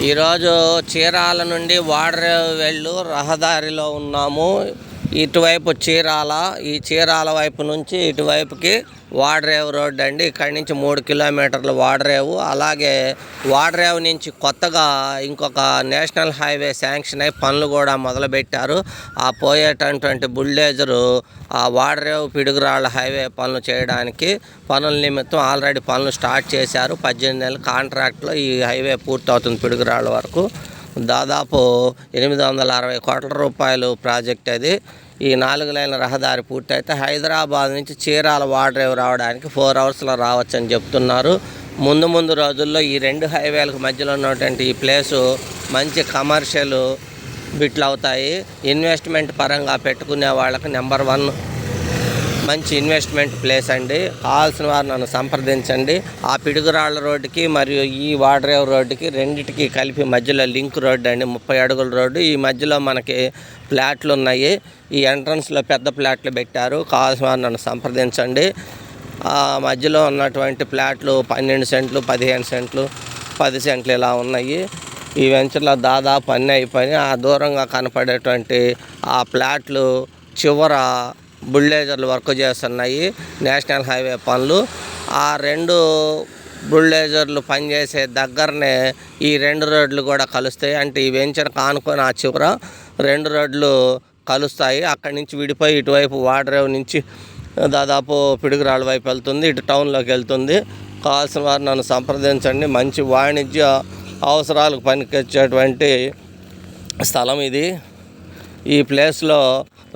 ఈరోజు చీరాల నుండి వాడరేవు వెళ్ళు రహదారిలో ఉన్నాము. ఇటువైపు చీరాల, ఈ చీరాల వైపు నుంచి ఇటువైపుకి వాడరేవు రోడ్డు అండి. ఇక్కడి నుంచి 3 కిలోమీటర్లు వాడరేవు. అలాగే వాడరేవు నుంచి కొత్తగా ఇంకొక నేషనల్ హైవే శాంక్షన్ అయి పనులు కూడా మొదలుపెట్టారు. ఆ పోయేటటువంటి బుల్డేజరు ఆ వాడరేవు పిడుగురాళ్ళ హైవే పనులు చేయడానికి పనుల నిమిత్తం ఆల్రెడీ పనులు స్టార్ట్ చేశారు. 18 నెలల కాంట్రాక్ట్లో ఈ హైవే పూర్తవుతుంది. పిడుగురాళ్ళ వరకు దాదాపు 860 కోట్ల రూపాయలు ప్రాజెక్ట్ అది. ఈ 4 లైన్ల రహదారి పూర్తయితే హైదరాబాద్ నుంచి చీరాల వాడరేవు రావడానికి 4 అవర్స్లో రావచ్చు అని చెప్తున్నారు. ముందు రోజుల్లో ఈ 2 హైవేలకు మధ్యలో ఉన్నటువంటి ఈ ప్లేసు మంచి కమర్షియల్ బిట్లు అవుతాయి. ఇన్వెస్ట్మెంట్ పరంగా పెట్టుకునే వాళ్ళకి నెంబర్ 1 మంచి ఇన్వెస్ట్మెంట్ ప్లేస్ అండి. కావాల్సిన వారు నన్ను సంప్రదించండి. ఆ పిడుగురాళ్ళ రోడ్డుకి మరియు ఈ వాడరేవు రోడ్డుకి రెండింటికి కలిపి మధ్యలో లింక్ రోడ్డు అండి. 30 అడుగుల రోడ్డు. ఈ మధ్యలో మనకి ఫ్లాట్లు ఉన్నాయి. ఈ ఎంట్రన్స్లో పెద్ద ఫ్లాట్లు పెట్టారు. కావాల్సిన వారు నన్ను సంప్రదించండి. ఆ మధ్యలో ఉన్నటువంటి ఫ్లాట్లు 12 సెంట్లు, 15 సెంట్లు, 10 సెంట్లు ఇలా ఉన్నాయి. ఈ వెంచర్లో దాదాపు అన్నీ అయిపోయి ఆ దూరంగా కనపడేటువంటి ఆ ఫ్లాట్లు చివర బుల్డేజర్లు వర్క్ చేస్తున్నాయి. నేషనల్ హైవే పనులు. ఆ 2 బుల్డేజర్లు పనిచేసే దగ్గరనే ఈ 2 రోడ్లు కూడా కలుస్తాయి. అంటే ఈ వెంచర్ కానుకొని ఆ చివర 2 రోడ్లు కలుస్తాయి. అక్కడి నుంచి విడిపోయి ఇటువైపు వాడరేవు నుంచి దాదాపు పిడుగురాళ్ళ వైపు వెళ్తుంది. ఇటు టౌన్లోకి వెళ్తుంది. కావాల్సిన వారు నన్ను సంప్రదించండి. మంచి వాణిజ్య అవసరాలకు పనికొచ్చేటువంటి స్థలం ఇది. ఈ ప్లేస్లో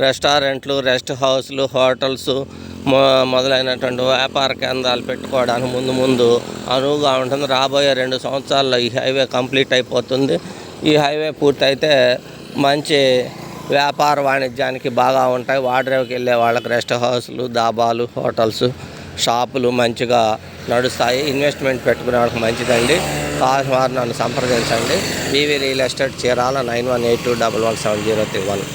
రెస్టారెంట్లు, రెస్ట్ హౌస్లు, హోటల్స్ మొదలైనటువంటి వ్యాపార కేంద్రాలు పెట్టుకోవడానికి ముందు అనువుగా ఉంటుంది. రాబోయే 2 సంవత్సరాల్లో ఈ హైవే కంప్లీట్ అయిపోతుంది. ఈ హైవే పూర్తయితే మంచి వ్యాపార వాణిజ్యానికి బాగా ఉంటాయి. వాడరేవుకి వెళ్ళే వాళ్ళకి రెస్ట్ హౌస్లు, దాబాలు, హోటల్స్, షాపులు మంచిగా నడుస్తాయి. ఇన్వెస్ట్మెంట్ పెట్టుకునే వాళ్ళకి మంచిదండి. కావాల్సిన వారు నన్ను సంప్రదించండి. వివి రియల్ ఎస్టేట్ చీరాల 9182117031.